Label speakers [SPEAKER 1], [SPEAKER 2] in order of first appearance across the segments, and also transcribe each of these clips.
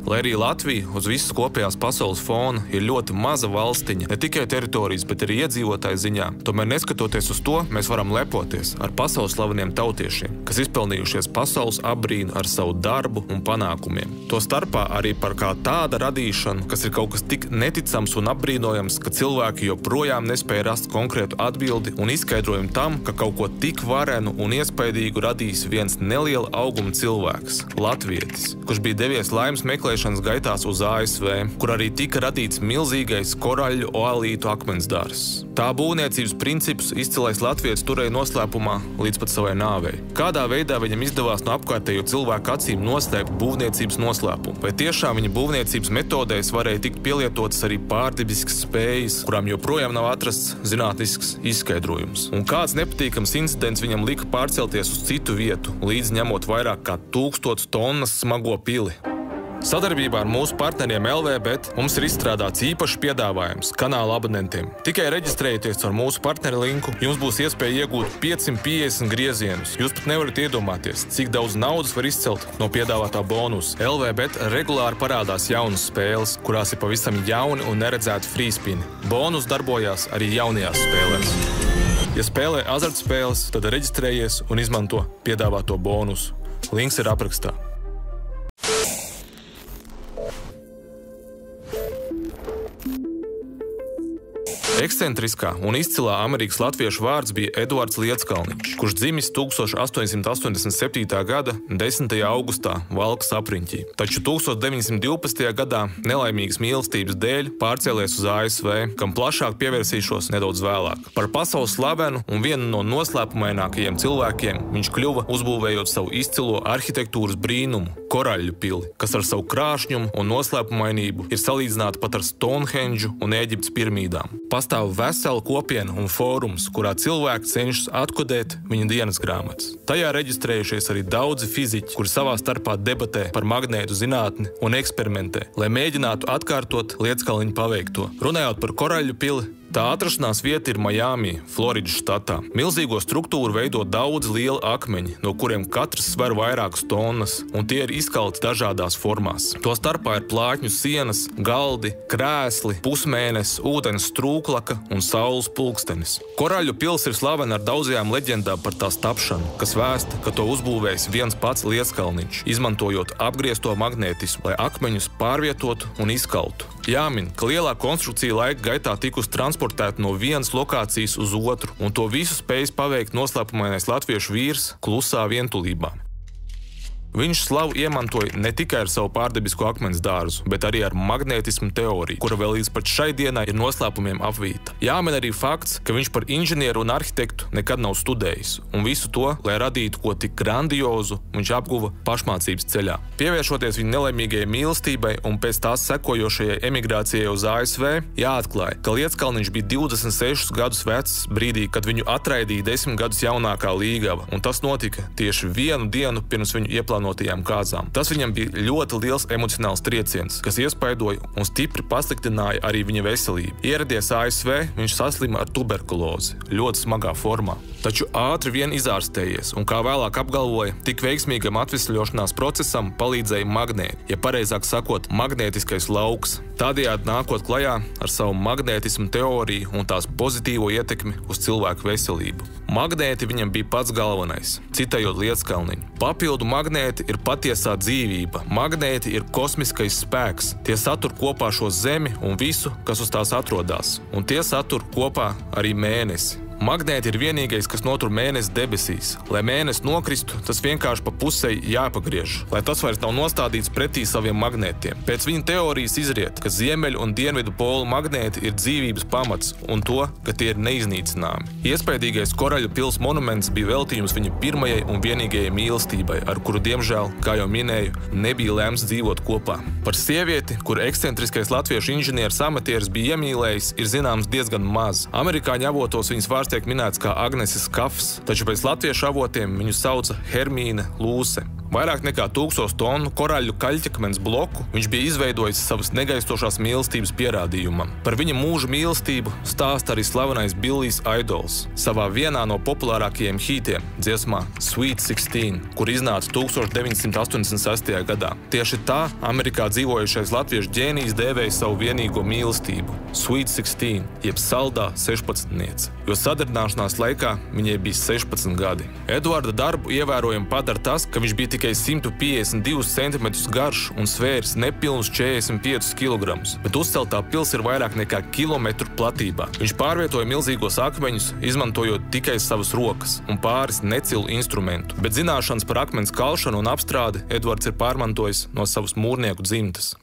[SPEAKER 1] Lai arī Latvija uz visas kopējās pasaules fona ir ļoti maza valstiņa, ne tikai teritorijas, bet arī iedzīvotāju ziņā, tomēr neskatoties uz to, mēs varam lepoties ar pasaules slaveniem tautiešiem, kas izpelnījušies pasaules apbrīnu ar savu darbu un panākumiem. To starpā arī par kā tāda radīšanu, kas ir kaut kas tik neticams un apbrīnojams, ka cilvēki joprojām nespēja rast konkrētu atbildi un izskaidrojumu tam, ka kaut ko tik varenu un iespaidīgu radījis viens neliela auguma cilvēks, latvietis, kurš bija devies laimes meklēšanas gaitās uz ASV, kur arī tika radīts milzīgais koraļu oalītu akmensdārzs. Tā būvniecības principus izcilais latvietis turēja noslēpumā līdz pat savai nāvei. Kādā veidā viņam izdevās no apkārtējo cilvēku acīm noslēpt būvniecības noslēpumu? Vai tiešām viņa būvniecības metodēs varēja tikt pielietotas arī pārdabiskas spējas, kurām joprojām nav atrasts zinātnisks izskaidrojums? Un kāds nepatīkams incidents viņam lika pārcelties uz citu vietu, līdz ņemot vairāk kā 1000 tonnas smago pili? Sadarbībā ar mūsu partneriem LVBet mums ir izstrādāts īpašs piedāvājums kanāla abonentiem. Tikai reģistrējieties ar mūsu partneru linku, jums būs iespēja iegūt 550 griezienus. Jūs pat nevarat iedomāties, cik daudz naudas var izcelt no piedāvātā bonusa. LVBet regulāri parādās jaunas spēles, kurās ir pavisam jauni un neredzēti frīspini. Bonus darbojās arī jaunajās spēlēs. Ja spēlē azartspēles, tad reģistrējies un izmanto piedāvāto bonusu. Links ir aprakstā. Ekscentriskā un izcilā Amerikas latviešu vārds bija Eduards Lietskalniņš, kurš dzimis 1887. gada 10. augustā Valkas apriņķī. Taču 1912. gadā nelaimīgas mīlestības dēļ pārcēlies uz ASV, kam plašāk pievērsīšos nedaudz vēlāk. Par pasaules slavenu un vienu no noslēpumainākajiem cilvēkiem viņš kļuva uzbūvējot savu izcilo arhitektūras brīnumu – Koraļļu pili, kas ar savu krāšņumu un noslēpumainību ir salīdzināta pat ar Stonhendžu un Ēģiptes piramīdām. Pastāv vesela kopiena un fórums, kurā cilvēki cenšas atkodēt viņa dienas grāmatas. Tajā reģistrējušies arī daudzi fiziķi, kuri savā starpā debatē par magnētu zinātni un eksperimentē, lai mēģinātu atkārtot Lietskalniņa paveikto. Runājot par Koraļļu pili, tā atrašanās vieta ir Miami, Floridas štatā. Milzīgo struktūru veido daudz lieli akmeņi, no kuriem katrs sver vairākas tonnas, un tie ir izkalti dažādās formās. To starpā ir plātņu sienas, galdi, krēsli, pusmēnesis, ūdens strūklaka un saules pulkstenis. Koraļļu pils ir slavena ar daudzajām leģendām par tās tapšanu, kas vēsta, ka to uzbūvējis viens pats Lietskalniņš, izmantojot apgriezto magnētismu, lai akmeņus pārvietotu un izkaltu. Jāmin, ka lielā konstrukcija laika gaitā tikusi transportēta no vienas lokācijas uz otru, un to visu spējis paveikt noslēpumainais latviešu vīrs klusā vientulībā. Viņš slavu iemantoja ne tikai ar savu pārdabisko akmens dārzu, bet arī ar magnētismu teoriju, kura vēl līdz pat šai dienai ir noslēpumiem apvīta. Jāmin arī fakts, ka viņš par inženieru un arhitektu nekad nav studējis, un visu to, lai radītu ko tik grandiozu, viņš apguva pašmācības ceļā. Pievēršoties viņa nelaimīgajai mīlestībai un pēc tās sekojošajai emigrācijai uz ASV, jāatklāj, ka Lietskalniņš bija 26 gadus vecs brīdī, kad viņu atraidīja 10 gadus jaunākā līgava, un tas notika tieši vienu dienu pirms viņu ieplānotajām kāzām. Tas viņam bija ļoti liels emocionāls trieciens, kas iespaidoja un stipri pasliktināja arī viņa veselību. Ieradies ASV, viņš saslima ar tuberkulozi, ļoti smagā formā. Taču ātri vien izārstējies, un kā vēlāk apgalvoja, tik veiksmīgam atvesļošanās procesam palīdzēja magnēti, ja pareizāk sakot, magnētiskais lauks. Tādējādi nākot klajā ar savu magnētismu teoriju un tās pozitīvo ietekmi uz cilvēku veselību. Magnēti viņam bija pats galvenais, citējot Lietskalniņu. Papildu magnēti ir patiesā dzīvība. Magnēti ir kosmiskais spēks. Tie satur kopā šo zemi un visu, kas uz tās atrodas. Un tie satur kopā arī mēnesi. Magnēti ir vienīgais, kas notur mēnesi debesīs. Lai mēnesis nokristu, tas vienkārši pa pusei jāpagriež, lai tas vairs nav nostādīts pretī saviem magnētiem. Pēc viņa teorijas izriet, ka ziemeļu un dienvidu polu magnēti ir dzīvības pamats un to, ka tie ir neiznīcināmi. Iespaidīgais Koraļļu pils monuments bija veltījums viņa pirmajai un vienīgajai mīlestībai, ar kuru, diemžēl, kā jau minēju, nebija lemts dzīvot kopā. Par sievieti, kuru ekscentriskais latviešu inženieris amatieris bija iemīlējis, ir zināms diezgan maz. Amerikāņu avotos viņas vārds tiek minēts kā Agnese Skafs, taču pēc latviešu avotiem viņu sauca Hermīne Lūse. Vairāk nekā 1000 tonu koraļu kaļķakmens bloku viņš bija izveidojis savas negaistošās mīlestības pierādījumam. Par viņa mūža mīlestību stāsta arī slavenais Billijs Idols savā vienā no populārākajiem hītiem dziesmā Sweet 16, kur iznāca 1986. gadā. Tieši tā Amerikā dzīvojušais latviešu ģēnijs dēvēja savu vienīgo mīlestību – Sweet 16, jeb saldā 16-niece, jo sadarbināšanās laikā viņai bija 16 gadi. Eduarda darbu ievērojami padara tas, ka viņš bija tikai 152 cm garš un svērs nepilnus 45 kg, bet uzceltā pils ir vairāk nekā kilometru platībā. Viņš pārvietoja milzīgos akmeņus, izmantojot tikai savas rokas un pāris necilu instrumentu, bet zināšanas par akmens kalšanu un apstrādi Eduards ir pārmantojis no savas mūrnieku dzimtes.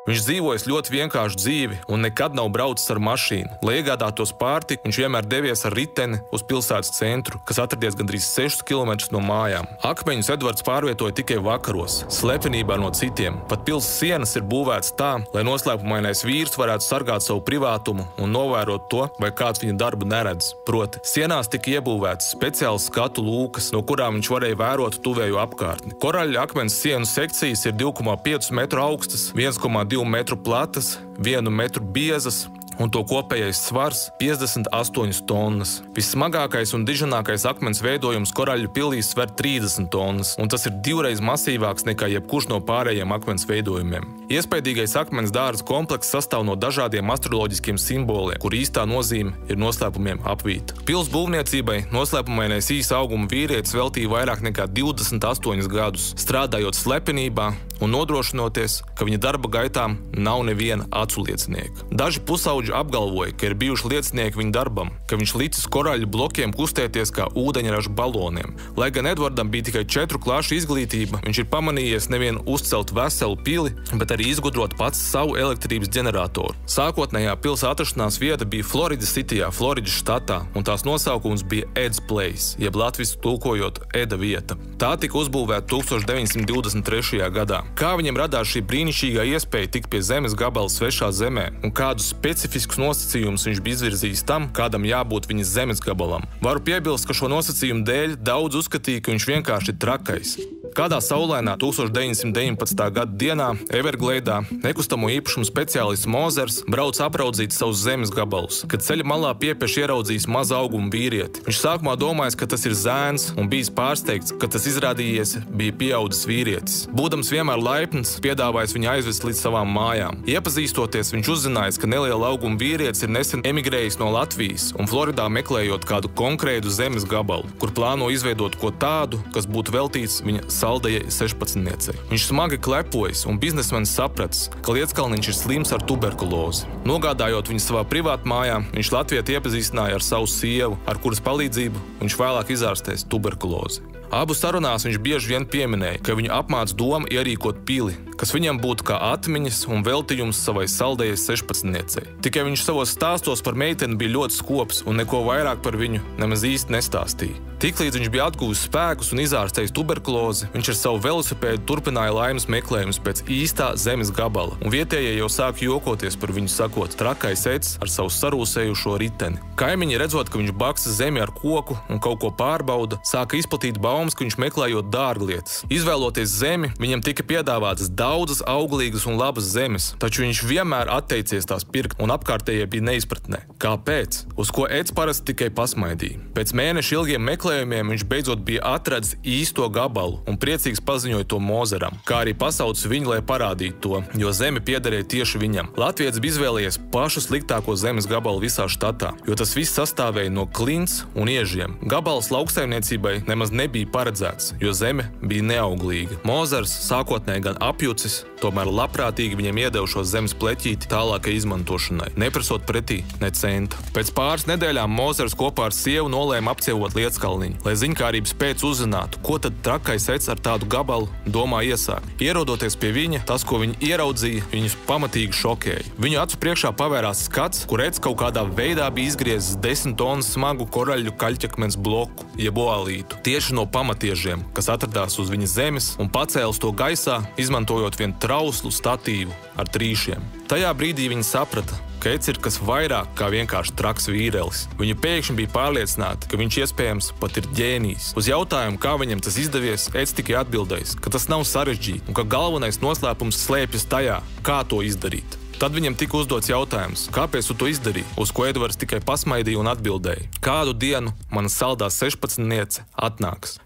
[SPEAKER 1] Viņš dzīvojis ļoti vienkāršu dzīvi un nekad nav braucis ar mašīnu. Lai iegādātos pārtiku, viņš vienmēr devies ar riteni uz pilsētas centru, kas atradies gandrīz 6 km no mājām. Akmeņus Edvards pārvietoja tikai vakaros, slepenībā no citiem. Pat pils sienas ir būvētas tā, lai noslēpumainais vīrs varētu sargāt savu privātumu un novērot to, vai kāds viņa darbu neredz. Proti, sienās tika iebūvētas speciāls skatu lūkas, no kurām viņš varēja vērot tuvējo apkārtni. Koraļu akmens sienu sekcijas ir 2,5 metru augstas, 1,2 metru platas, 1 metru biezas, un to kopējais svars 58 tonnas. Vissmagākais un diženākais akmens veidojums koraļu pilī sver 30 tonnas, un tas ir 2 reizes masīvāks nekā jebkurš no pārējiem akmens veidojumiem. Iespaidīgais akmens dārza komplekss sastāv no dažādiem astroloģiskiem simboliem, kur īstā nozīme ir noslēpumiem apvīta. Pils būvniecībai noslēpumainais īsa auguma vīrietis veltīja vairāk nekā 28 gadus, strādājot slepenībā un nodrošinoties, ka viņa darba gaitām nav neviena aculiecinieka. Daži pusauģi apgalvoja, ka ir bijuši liecinieki viņa darbam, ka viņš licis koraļu blokiem kustēties kā ūdeņraža baloniem. Lai gan Edvardam bija tikai 4 klašu izglītība, viņš ir pamanījies nevien uzcelt veselu pili, bet arī izgudrot pats savu elektrības ģeneratoru. Sākotnējā pils atrašanās vieta bija Floridas Cityjā, Floridas štatā, un tās nosaukums bija Ed's Place, jeb latviski tulkojot Eda vieta. Tā tika uzbūvēta 1923. gadā. Kā viņam radās šī brīnišķīgā iespēja tikt pie zemes gabala svešā zemē un kādus specifiskus nosacījumus viņš bija izvirzījis tam, kādam jābūt viņa zemes gabalam? Varu piebilst, ka šo nosacījumu dēļ daudz uzskatīja, ka viņš vienkārši ir trakais. Kādā saulainā 1919. gada dienā Everglēdā nekustamo īpašumu speciālists Mozers brauc apraudzīt savus zemes gabalus, kad ceļa malā piepieši ieraudzījis maza auguma vīrieti. Viņš sākumā domājis, ka tas ir zēns, un bijis pārsteigts, ka tas izrādījies bija pieaudzis vīrietis. Būdams vienmēr laipns, piedāvājis viņu aizvest līdz savām mājām. Iepazīstoties, viņš uzzinājis, ka neliela auguma vīrietis ir nesen emigrējis no Latvijas un Floridā meklējot kādu konkrētu zemes gabalu, kur plāno izveidot ko tādu, kas būtu veltīts viņa saldajai 16-niecei. Viņš smagi klepojas, un biznesmenis sapratis, ka Lieckalniņš ir slims ar tuberkulozi. Nogādājot viņu savā privātmājā, viņš latvieti iepazīstināja ar savu sievu, ar kuras palīdzību viņš vēlāk izārstēs tuberkulozi. Abu sarunās viņš bieži vien pieminēja, ka viņu apmāca doma ierīkot pili, kas viņam būtu kā atmiņas un veltījums savai saldajai 16-niecei. Tikai viņš savos stāstos par meiteni bija ļoti skops un neko vairāk par viņu nemaz īsti nestāstīja. Tiklīdz viņš bija atguvis spēkus un izārstējis tuberkulozi, viņš ar savu velosipēdu turpināja laimes meklējumus pēc īstā zemes gabala, un vietējie jau sāka jokoties par viņu, sakot, trakais Eds ar savu sarūsējušo riteni. Kaimiņi, redzot, ka viņš baksa zemi ar koku un kaut ko pārbauda, sāka izplatīt baumas, ka viņš meklējot dārglietas. Izvēloties zemi, viņam tika piedāvātas daudzas auglīgas un labas zemes, taču viņš vienmēr atteicies tās pirkt, un apkārtējie bija neizpratnē. Kāpēc? Uz ko Eds parasti tikai pasmaidīja. Pēc mēneša ilgiem meklējumiem viņš beidzot bija atradzis īsto gabalu un priecīgs paziņoja to Mozeram, kā arī pasaucis viņu, lai parādītu to, jo zeme piederēja tieši viņam. Latvietis bija izvēlējies pašu sliktāko zemes gabalu visā štatā, jo tas viss sastāvēja no klints un iežiem. Gabals lauksaimniecībai nemaz nebija paredzēts, jo zeme bija neauglīga. Mozers sākotnēji gan apjucis, tomēr labprātīgi viņam iedeva šo zemes pleķīti tālākai izmantošanai, neprasot pretī ne centa. Pēc pāris nedēļām Mozers kopā ar sievu nolēma apciemot Lieckalniņu, lai ziņkārības pēc uzzinātu, ko tad trakais Eds ar tādu gabalu domā iesākt. Ierodoties pie viņa, tas, ko viņi ieraudzīja, viņus pamatīgi šokēja. Viņu acu priekšā pavērās skats, kur Eds kaut kādā veidā bija izgriezis 10 tonnas smagu koraļu kaļķakmens bloku, jeb oālītu, tieši no pamatiežiem, kas atradās uz viņa zemes, un pacēlis to gaisā, izmantojot vienu trauslu statīvu ar trīšiem. Tajā brīdī viņi saprata, ka Eds ir kas vairāk kā vienkārši traks vīrelis. Viņa pēkšņi bija pārliecināta, ka viņš iespējams pat ir ģēnijs. Uz jautājumu, kā viņam tas izdevies, Eds tikai atbildējis, ka tas nav sarežģīti un ka galvenais noslēpums slēpjas tajā, kā to izdarīt. Tad viņam tika uzdots jautājums, kāpēc tu to izdarīji, uz ko Edvards tikai pasmaidīja un atbildēja: kādu dienu mana saldā 16-niece atnāks.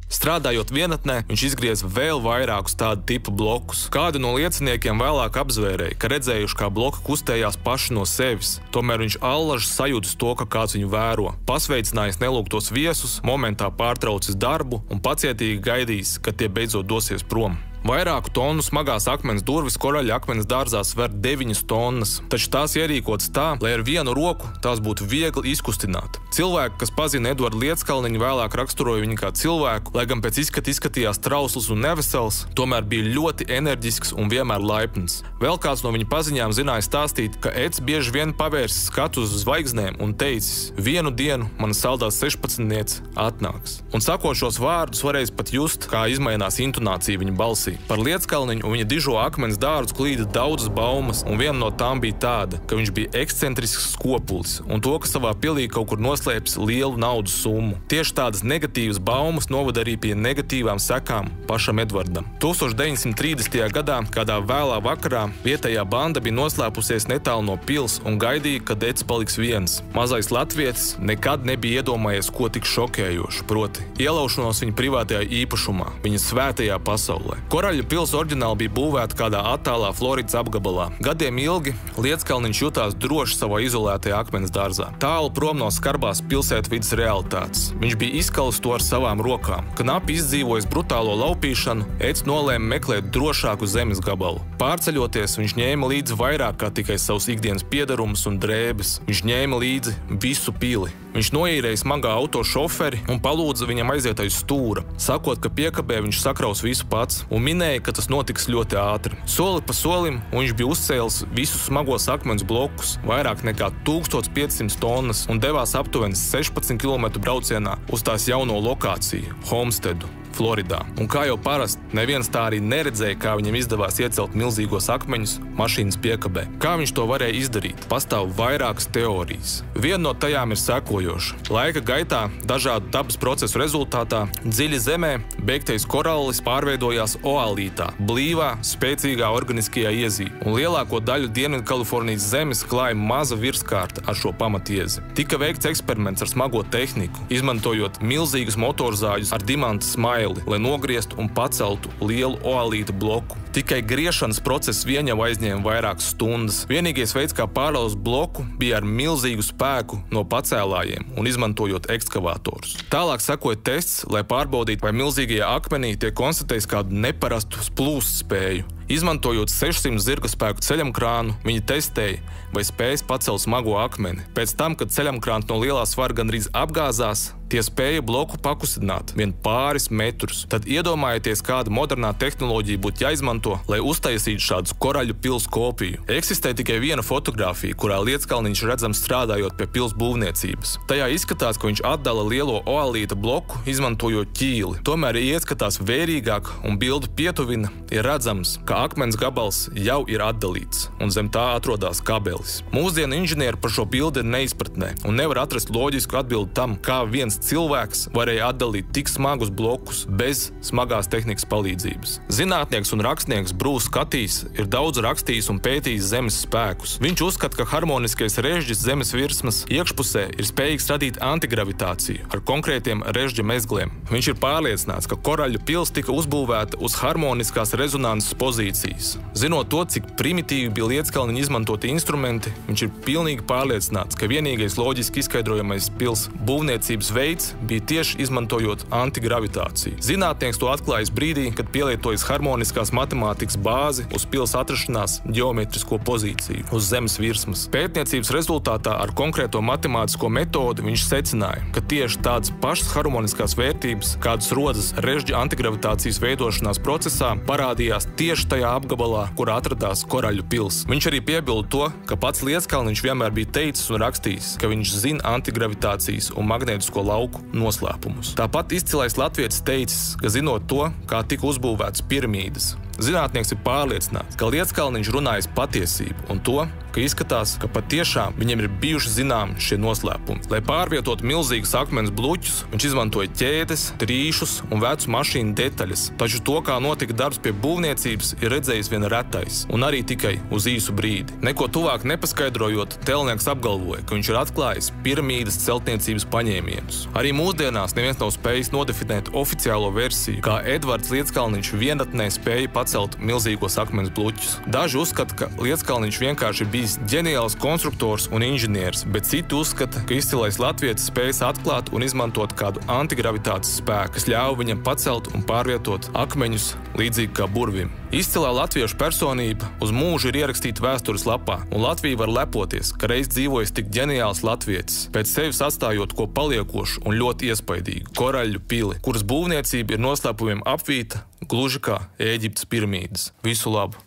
[SPEAKER 1] Strādājot vienatnē, viņš izgrieza vēl vairākus tādu tipu blokus. Kādi no lieciniekiem vēlāk apzvērēja, ka redzējuši, kā bloki kustējās paši no sevis. Tomēr viņš allaži sajūtas to, ka kāds viņu vēro. Pasveicinājis nelūgtos viesus, momentā pārtraucis darbu un pacietīgi gaidījis, kad tie beidzot dosies prom. Vairāku tonu smagās akmens durvis koraļa akmens dārzā sver 9 tonnas, taču tās ierīkotas tā, lai ar vienu roku tās būtu viegli izkustināt. Cilvēki, kas pazina Edvardu Lieckalniņu, vēlāk raksturoja viņu kā cilvēku, lai gan pēc izskata izskatījās trausls un nevesels, tomēr bija ļoti enerģisks un vienmēr laipns. Vēl kāds no viņa paziņām zināja stāstīt, ka Eds bieži vien pavērsis skatu uz zvaigznēm un teicis: vienu dienu mana saldā 16-niece atnāks. Un sakot šos vārdus, varēs pat just, kā izmainās intonācija viņa balsī. Par Lieckalniņu un viņa dižo akmens dārzu klīda daudzas baumas, un viena no tām bija tāda, ka viņš bija ekscentrisks skopulis, un to, ka savā pilī kaut kur noslēpis lielu naudas summu. Tieši tādas negatīvas baumas novada arī pie negatīvām sekām pašam Edvardam. 1930. gadā, kādā vēlā vakarā, vietējā banda bija noslēpusies netālu no pils un gaidīja, kad Eds paliks viens. Mazais latvietis nekad nebija iedomājies ko tik šokējošu, proti ielaušanos viņa privātajā īpašumā, viņa svētajā pasaulē. Koraļu pils oriģināli bija būvēta kādā attālā Floridas apgabalā. Gadiem ilgi Lieckalniņš jutās droši savā izolētajā akmens dārzā, tālu prom no skarbās pilsētvides realitātes. Viņš bija izkalis to ar savām rokām. Knapi izdzīvojis brutālo laupīšanu, Eds nolēma meklēt drošāku zemes gabalu. Pārceļoties, viņš ņēma līdzi vairāk kā tikai savus ikdienas piedarumus un drēbes. Viņš ņēma līdzi visu pili. Viņš noīrēja smagā auto šoferi un palūdza viņam aiziet aiz stūra, sakot, ka piekabē viņš sakraus visu pats, un minēja, ka tas notiks ļoti ātri. Soli pa solim, un viņš bija uzcēlis visus smagos akmens blokus, vairāk nekā 1500 tonnas, un devās aptuveni 16 km braucienā uz tās jauno lokāciju – Homestedu, Floridā. Un kā jau parasti, neviens tā arī neredzēja, kā viņam izdevās iecelt milzīgos akmeņus mašīnas piekabē. Kā viņš to varēja izdarīt? Pastāv vairākas teorijas. Viena no tajām ir sekojoša. Laika gaitā, dažādu dabas procesu rezultātā, dziļi zemē beigtais korallis pārveidojās oālītā, blīvā, spēcīgā organiskajā iezī, un lielāko daļu Dienvidkalifornijas zemes klāja maza virskārta ar šo pamatiezi. Tika veikts eksperiments ar smago tehniku, izmantojot milzīgus motorzāģus ar dimanta smailu, lai nogrieztu un paceltu lielu oālīta bloku. Tikai griešanas process vien jau aizņēma vairākas stundas. Vienīgais veids, kā pārlauzt bloku, bija ar milzīgu spēku no pacēlājiem un izmantojot ekskavātorus. Tālāk sekoja tests, lai pārbaudītu, vai milzīgajā akmenī tiek konstatējis kādu neparastu splūst spēju. Izmantojot 600 zirga spēku ceļamkrānu, viņi testēja, vai spējas pacelt smago akmeni. Pēc tam, kad ceļamkrāns no lielā svara gandrīz apgāzās, tie spēja bloku pakustināt vien pāris metrus. Tad iedomājieties, kāda modernā tehnoloģija būtu jāizmanto, lai uztaisītu šādu koraļu pils kopiju. Eksistē tikai viena fotografija, kurā Lieckalniņš redzams strādājot pie pils būvniecības. Tajā izskatās, ka viņš atdala lielo oālīta bloku, izmantojot ķīli. Tomēr, ja ieskatās vērīgāk un bildu pietuvina, ir redzams, ka akmens gabals jau ir atdalīts, un zem tā atrodas kabelis. Mūsdienu inženieri par šo bildi ir neizpratnē un nevar atrast loģisku atbildi tam, kā viens cilvēks varēja atdalīt tik smagus blokus bez smagās tehnikas palīdzības. Zinātnieks un rakstnieks Brūss Skatijs ir daudz rakstījis un pētījis zemes spēkus. Viņš uzskata, ka harmoniskais režģis zemes virsmas iekšpusē ir spējīgs radīt antigravitāciju ar konkrētiem režģa mezgliem. Viņš ir pārliecināts, ka koraļu pils tika uzbūvēta uz harmoniskās rezonanses pozīcijas. Zinot to, cik primitīvi bija Lieckalniņa izmantoti instrumenti, viņš ir pilnīgi pārliecināts, ka vienīgais loģiski izskaidrojamais pils būvniecības veids bija tieši izmantojot antigravitāciju. Zinātnieks to atklājis brīdī, kad pielietojas harmoniskās matemātikas bāzi uz pils atrašanās ģeometrisko pozīciju uz zemes virsmas. Pētniecības rezultātā ar konkrēto matemātisko metodi viņš secināja, ka tieši tādas pašas harmoniskās vērtības, kādas rodas režģa antigravitācijas veidošanās procesā, parādījās tieši tajā apgabalā, kur atradās koraļu pils. Viņš arī piebilda to, ka pats Lieckalniņš vienmēr bija teicis un rakstījis, ka viņš zina antigravitācijas un magnētisko lauku noslēpumus. Tāpat izcilais latvietis teicis, ka zinot to, kā tika uzbūvētas piramīdas, zinātnieks ir pārliecināts, ka Lieckalniņš runājas patiesību un to, ka izskatās, ka patiešām viņiem ir bijuši zināmi šie noslēpumi. Lai pārvietotu milzīgus akmens bluķus, viņš izmantoja ķēdes, trīšus un vecu mašīnu detaļas, taču to, kā notika darbs pie būvniecības, ir redzējis vien retais, un arī tikai uz īsu brīdi. Neko tuvāk nepaskaidrojot, Telnieks apgalvoja, ka viņš ir atklājis piramīdas celtniecības paņēmienus. Arī mūsdienās neviens nav spējis nodefinēt oficiālo versiju, kā Edvards Lietskalniņš vienatnē spēja pacelt milzīgos akmens bluķus. Daži uzskata, ka Lietskalniņš vienkārši ir bijis ģeniāls konstruktors un inženieris, bet citi uzskata, ka izcilais latvietis spējas atklāt un izmantot kādu antigravitācijas spēku, kas ļauj viņam pacelt un pārvietot akmeņus līdzīgi kā burvim. Izcilā latviešu personība uz mūžu ir ierakstīta vēstures lapā, un Latvija var lepoties, ka reiz dzīvojis tik ģeniāls latvietis, pēc sevis atstājot ko paliekošu un ļoti iespaidīgu – Koraļļu pili, kuras būvniecība ir noslēpumiem apvīta, gluži kā Ēģiptes piramīdas. Visu labu!